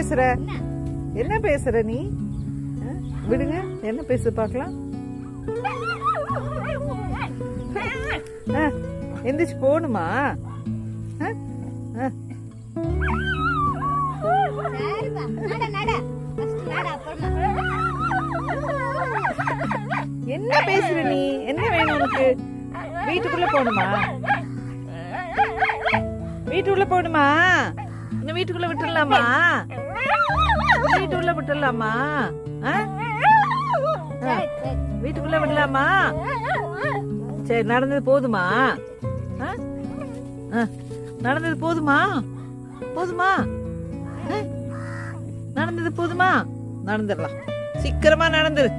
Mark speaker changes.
Speaker 1: பேசுற? என்ன பேசுற நீ? விடுங்க, என்ன பேச பார்க்கலாம். எந்திரிச்சு போகணுமா? என்ன பேசுற நீ? என்ன வேணும் உனக்கு? வீட்டுக்குள்ள போகணுமா? வீட்டுக்குள்ள போகணுமா? இன்னும் வீட்டுக்குள்ள விட்டுடலாமா? வீட்டுக்குள்ள விட்டுடலாமா? வீட்டுக்குள்ள விடலாமா? சரி, நடந்தது போதுமா? நடந்தது போதுமா? போதுமா? நடந்தது போதுமா? நடந்துடலாம். சீக்கிரமா நடந்துரு.